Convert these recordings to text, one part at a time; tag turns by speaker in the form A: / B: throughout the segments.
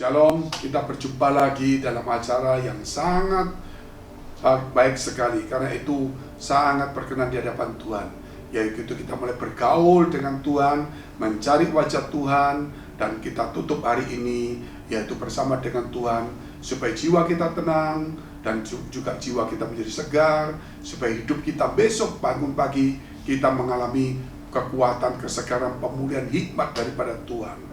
A: Shalom, kita berjumpa lagi dalam acara yang sangat baik sekali. Karena itu sangat berkenan di hadapan Tuhan. Yaitu kita mulai bergaul dengan Tuhan, mencari wajah Tuhan. Dan kita tutup hari ini yaitu bersama dengan Tuhan, supaya jiwa kita tenang dan juga jiwa kita menjadi segar, supaya hidup kita besok bangun pagi kita mengalami kekuatan, kesegaran, pemulihan, hikmat daripada Tuhan.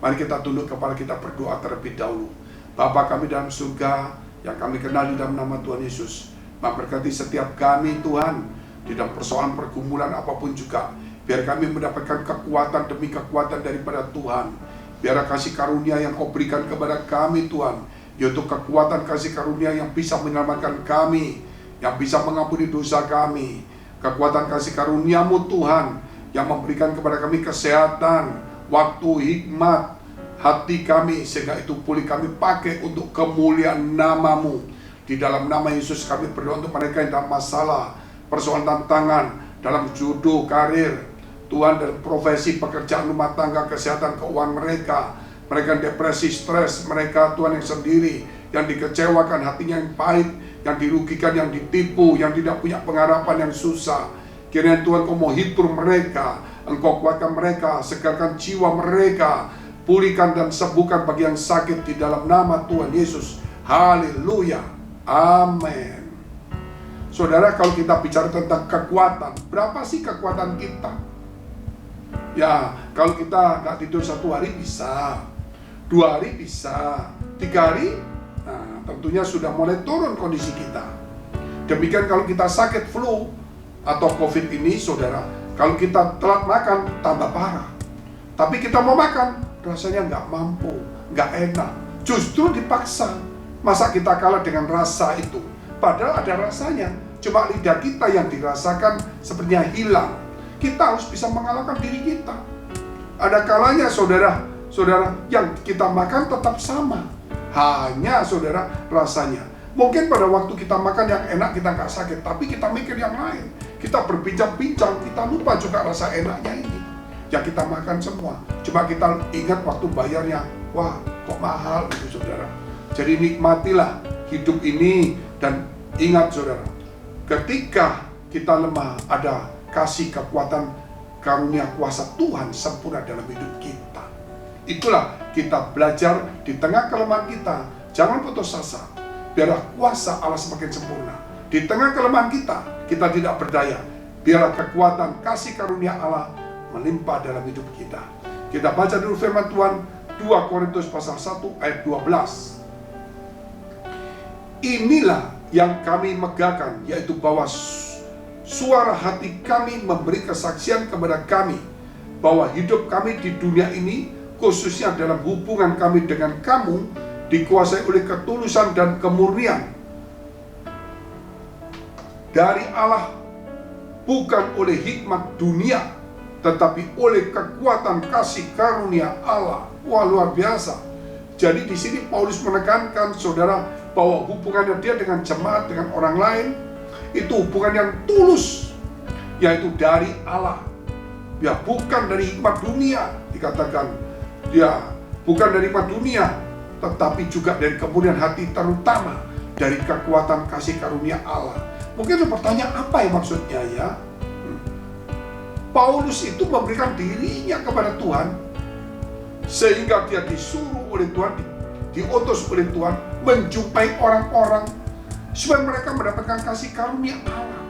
A: Mari kita tunduk kepala kita, berdoa terlebih dahulu. Bapa kami dalam surga, yang kami kenal di dalam nama Tuhan Yesus, memberkati setiap kami Tuhan, di dalam persoalan pergumulan apapun juga. Biar kami mendapatkan kekuatan demi kekuatan daripada Tuhan. Biar kasih karunia yang Kau berikan kepada kami Tuhan, yaitu kekuatan kasih karunia yang bisa menyelamatkan kami, yang bisa mengampuni dosa kami. Kekuatan kasih karuniamu Tuhan, yang memberikan kepada kami kesehatan, waktu, hikmat, hati kami, sehingga itu boleh kami pakai untuk kemuliaan nama-Mu. Di dalam nama Yesus kami berdoa untuk mereka yang dalam masalah, persoalan tantangan, dalam jodoh, karir, Tuhan, dan profesi, pekerjaan, rumah tangga, kesehatan, keuangan mereka. Mereka yang depresi, stres, mereka Tuhan yang sendiri, yang dikecewakan, hatinya yang pahit, yang dirugikan, yang ditipu, yang tidak punya pengharapan, yang susah. Kiranya Tuhan Kau mau hibur mereka, Engkau kuatkan mereka, segarkan jiwa mereka, pulihkan dan sembuhkan bagi yang sakit di dalam nama Tuhan Yesus. Haleluya, amin. Saudara, kalau kita bicara tentang kekuatan, berapa sih kekuatan kita? Ya, kalau kita nggak tidur 1 hari bisa, 2 hari bisa, 3 hari, nah tentunya sudah mulai turun kondisi kita. Demikian kalau kita sakit flu atau COVID ini, saudara, kalau kita telat makan, tambah parah. Tapi kita mau makan, rasanya nggak mampu, nggak enak, justru dipaksa. Masa kita kalah dengan rasa itu? Padahal ada rasanya, cuma lidah kita yang dirasakan sepertinya hilang. Kita harus bisa mengalahkan diri kita. Ada kalanya saudara, yang kita makan tetap sama, hanya saudara rasanya. Mungkin pada waktu kita makan yang enak kita nggak sakit, tapi kita mikir yang lain. Kita berbincang-bincang, kita lupa juga rasa enaknya ini. Ya kita makan semua, cuma kita ingat waktu bayarnya, wah kok mahal itu saudara. Jadi nikmatilah hidup ini dan ingat saudara, ketika kita lemah ada kasih kekuatan karunia kuasa Tuhan sempurna dalam hidup kita. Itulah kita belajar di tengah kelemahan kita, jangan putus asa. Biarlah kuasa Allah semakin sempurna. Di tengah kelemahan kita tidak berdaya. Biarlah kekuatan kasih karunia Allah melimpah dalam hidup kita. Kita baca dulu firman Tuhan 2 Korintus pasal 1 ayat 12. Inilah yang kami megahkan, yaitu bahwa suara hati kami memberi kesaksian kepada kami bahwa hidup kami di dunia ini, khususnya dalam hubungan kami dengan kamu, dikuasai oleh ketulusan dan kemurnian dari Allah, bukan oleh hikmat dunia, tetapi oleh kekuatan kasih karunia Allah. Wah, luar biasa. Jadi di sini Paulus menekankan saudara bahwa hubungannya dia dengan jemaat, dengan orang lain, itu hubungan yang tulus, yaitu dari Allah. Ya, bukan dari hikmat dunia, dikatakan. Ya, bukan dari hikmat dunia, tetapi juga dari kemurnian hati, terutama dari kekuatan kasih karunia Allah. Mungkin bertanya apa yang maksudnya ya? Paulus itu memberikan dirinya kepada Tuhan, sehingga dia disuruh oleh Tuhan, diutus oleh Tuhan, menjumpai orang-orang, supaya mereka mendapatkan kasih karunia Allah,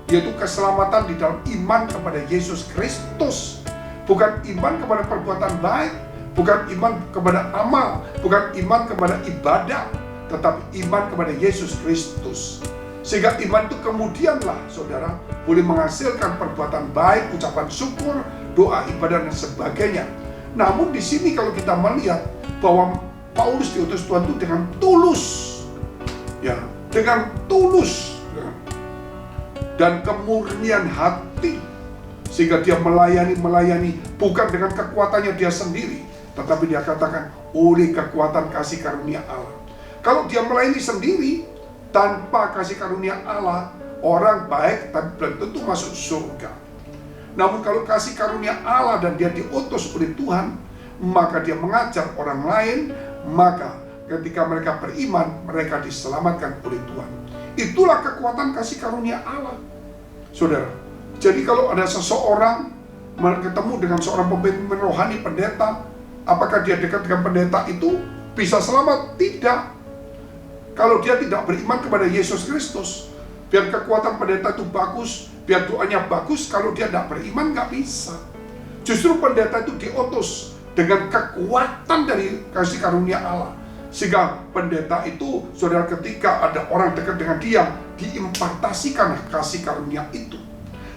A: yaitu keselamatan di dalam iman kepada Yesus Kristus. Bukan iman kepada perbuatan baik, bukan iman kepada amal, bukan iman kepada ibadah, tetapi iman kepada Yesus Kristus. Sehingga iman itu kemudianlah saudara boleh menghasilkan perbuatan baik, ucapan syukur, doa, ibadah, dan sebagainya. Namun di sini kalau kita melihat bahwa Paulus diutus Tuhan itu dengan tulus, ya, dengan tulus, ya, dan kemurnian hati, sehingga dia melayani bukan dengan kekuatannya dia sendiri, tetapi dia katakan oleh kekuatan kasih karunia Allah. Kalau dia melayani sendiri tanpa kasih karunia Allah, orang baik tapi belum tentu masuk surga. Namun kalau kasih karunia Allah dan dia diutus oleh Tuhan, maka dia mengajar orang lain maka ketika mereka beriman, mereka diselamatkan oleh Tuhan. Itulah kekuatan kasih karunia Allah, saudara. Jadi kalau ada seseorang ketemu dengan seorang pemimpin rohani, pendeta, apakah dia dekat dengan pendeta itu bisa selamat? Tidak. Kalau dia tidak beriman kepada Yesus Kristus, biar kekuatan pendeta itu bagus, biar doanya bagus, kalau dia tidak beriman nggak bisa. Justru pendeta itu diutus dengan kekuatan dari kasih karunia Allah, sehingga pendeta itu, saudara, ketika ada orang dekat dengan dia, diimpartasikan kasih karunia itu,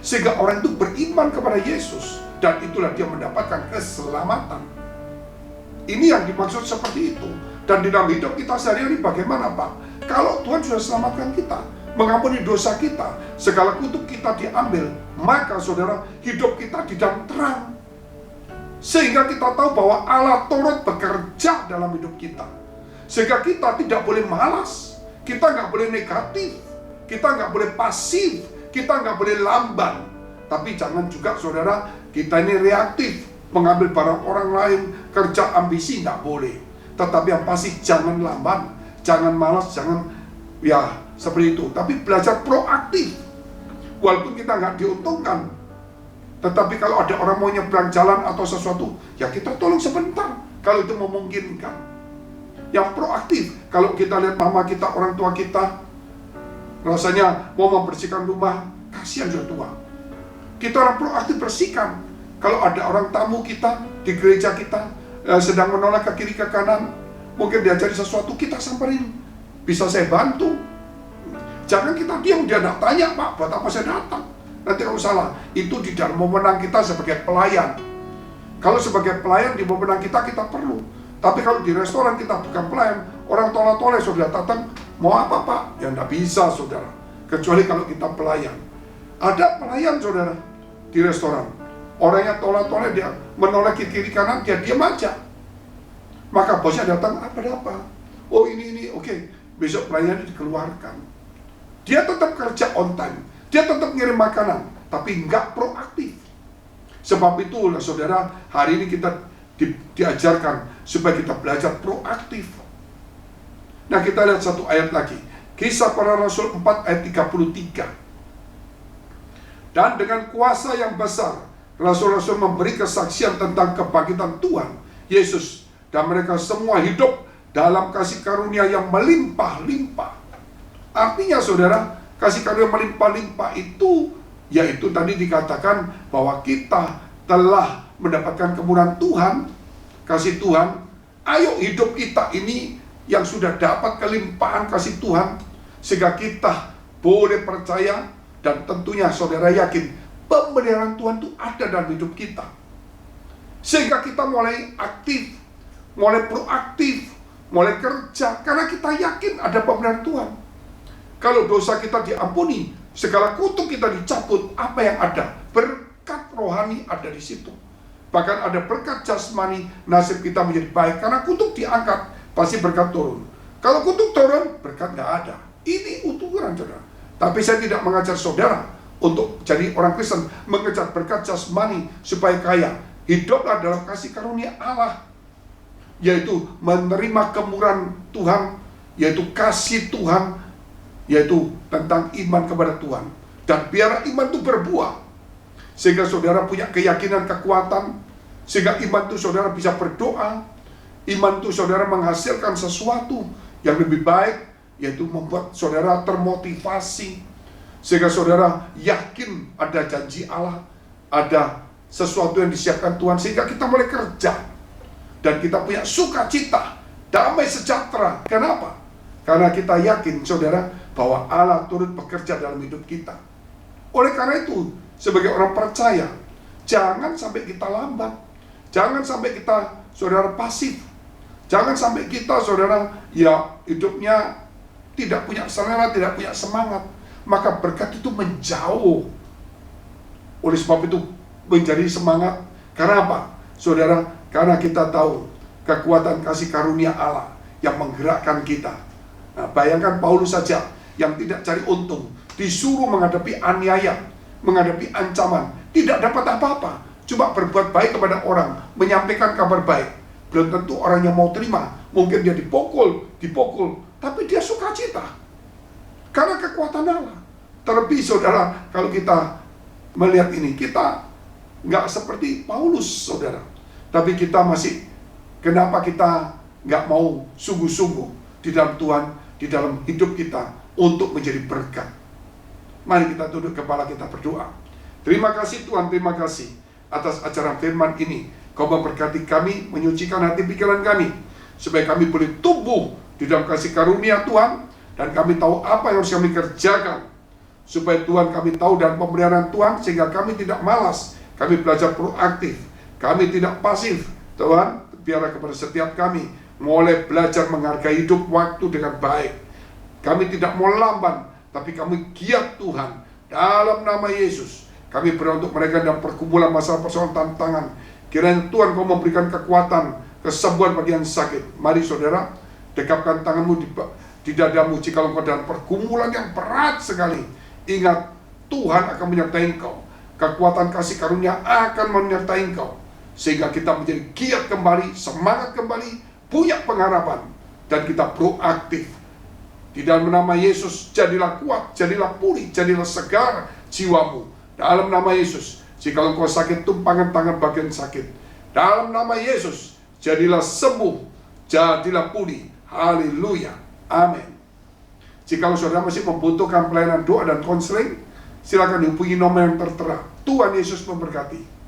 A: sehingga orang itu beriman kepada Yesus, dan itulah dia mendapatkan keselamatan. Ini yang dimaksud seperti itu. Dan di dalam hidup kita sehari-hari bagaimana, Pak? Kalau Tuhan sudah selamatkan kita, mengampuni dosa kita, segala kutuk kita diambil, maka saudara, hidup kita di dalam terang. Sehingga kita tahu bahwa Allah turut bekerja dalam hidup kita. Sehingga kita tidak boleh malas, kita nggak boleh negatif, kita nggak boleh pasif, kita nggak boleh lamban. Tapi jangan juga, saudara, kita ini reaktif, mengambil barang orang lain, kerja ambisi, nggak boleh. Tetapi yang pasti jangan lamban, jangan malas, jangan ya seperti itu. Tapi belajar proaktif, walaupun kita nggak diuntungkan. Tetapi kalau ada orang mau nyebrang jalan atau sesuatu, ya kita tolong sebentar, kalau itu memungkinkan. Yang proaktif, kalau kita lihat mama kita, orang tua kita, rasanya mau membersihkan rumah, kasihan sudah tua. Kita orang proaktif bersihkan. Kalau ada orang tamu kita di gereja kita, sedang menolak ke kiri ke kanan, mungkin diajari sesuatu, kita samperin. Bisa saya bantu? Jangan kita diam, dia tidak tanya, Pak, buat apa saya datang? Nanti kalau salah, itu di dalam wewenang kita sebagai pelayan. Kalau sebagai pelayan di wewenang kita, kita perlu. Tapi kalau di restoran kita bukan pelayan, orang tolak-tolak, saudara datang, mau apa, Pak? Ya tidak bisa, saudara. Kecuali kalau kita pelayan. Ada pelayan, saudara, di restoran. Orangnya tolak-tolak, dia menolak ke kiri kanan, dia diam aja. Maka bosnya datang, apa? Oh ini, oke. Besok pelayan dikeluarkan. Dia tetap kerja on time. Dia tetap ngirim makanan, tapi nggak proaktif. Sebab itulah, saudara, hari ini kita diajarkan supaya kita belajar proaktif. Nah, kita lihat satu ayat lagi. Kisah Para Rasul 4 ayat 33. Dan dengan kuasa yang besar, Rasul-Rasul memberi kesaksian tentang kebangkitan Tuhan Yesus. Dan mereka semua hidup dalam kasih karunia yang melimpah-limpah. Artinya, saudara, kasih karunia melimpah-limpah itu, yaitu tadi dikatakan bahwa kita telah mendapatkan kemurahan Tuhan, kasih Tuhan. Ayo hidup kita ini yang sudah dapat kelimpahan kasih Tuhan, sehingga kita boleh percaya dan tentunya saudara yakin pemeliharaan Tuhan itu ada dalam hidup kita. Sehingga kita mulai aktif, mulai proaktif, mulai kerja, karena kita yakin ada pemeliharaan Tuhan. Kalau dosa kita diampuni, segala kutuk kita dicabut, apa yang ada? Berkat rohani ada di situ. Bahkan ada berkat jasmani, nasib kita menjadi baik. Karena kutuk diangkat, pasti berkat turun. Kalau kutuk turun, berkat nggak ada. Ini ukuran, saudara. Tapi saya tidak mengajar saudara untuk jadi orang Kristen, mengejar berkat jasmani supaya kaya. Hiduplah dalam kasih karunia Allah, yaitu menerima kemurahan Tuhan, yaitu kasih Tuhan, yaitu tentang iman kepada Tuhan. Dan biar iman itu berbuah, sehingga saudara punya keyakinan, kekuatan, sehingga iman itu saudara bisa berdoa, iman itu saudara menghasilkan sesuatu yang lebih baik, yaitu membuat saudara termotivasi, sehingga saudara yakin ada janji Allah, ada sesuatu yang disiapkan Tuhan, sehingga kita mulai kerja, dan kita punya sukacita, damai sejahtera. Kenapa? Karena kita yakin, saudara, bahwa Allah turut bekerja dalam hidup kita. Oleh karena itu, sebagai orang percaya, jangan sampai kita lambat. Jangan sampai kita, saudara, pasif. Jangan sampai kita, saudara, ya hidupnya tidak punya selera, tidak punya semangat. Maka berkat itu menjauh. Oleh sebab itu, menjadi semangat. Karena apa? Saudara, karena kita tahu kekuatan kasih karunia Allah yang menggerakkan kita. Nah, bayangkan Paulus saja yang tidak cari untung, disuruh menghadapi aniaya, menghadapi ancaman, tidak dapat apa-apa, cuma berbuat baik kepada orang, menyampaikan kabar baik. belum tentu orang yang mau terima. Mungkin dia dipukul, tapi dia sukacita karena kekuatan Allah. Terlebih saudara, kalau kita melihat ini, kita nggak seperti Paulus saudara, tapi kita masih, kenapa kita nggak mau sungguh-sungguh di dalam Tuhan, di dalam hidup kita untuk menjadi berkat. Mari kita tunduk kepala, kita berdoa. Terima kasih Tuhan, terima kasih atas ajaran firman ini. Kau memberkati kami, menyucikan hati pikiran kami, supaya kami boleh tumbuh di dalam kasih karunia Tuhan, dan kami tahu apa yang harus kami kerjakan, supaya Tuhan kami tahu dan pemeliharaan Tuhan, sehingga kami tidak malas, kami belajar proaktif, kami tidak pasif. Tuhan, biarlah kepada setiap kami mulai belajar menghargai hidup waktu dengan baik. Kami tidak mau lamban, tapi kami giat Tuhan. Dalam nama Yesus, kami berdoa untuk mereka dalam pergumulan masalah persoalan tantangan. Kiranya Tuhan Kau memberikan kekuatan, kesembuhan bagi yang sakit. Mari saudara, dekapkan tanganmu di dadamu. Jika engkau dalam pergumulan yang berat sekali, ingat Tuhan akan menyertai engkau. Kekuatan kasih karunia akan menyertai engkau, sehingga kita menjadi giat kembali, semangat kembali, punya pengharapan, dan kita proaktif. Di dalam nama Yesus, jadilah kuat, jadilah pulih, jadilah segar jiwamu. Dalam nama Yesus, jika engkau sakit, tumpangkan tangan bagian sakit. Dalam nama Yesus, jadilah sembuh, jadilah pulih. Haleluya, amin. Jika saudara masih membutuhkan pelayanan doa dan konseling, silakan hubungi nomor yang tertera. Tuhan Yesus memberkati.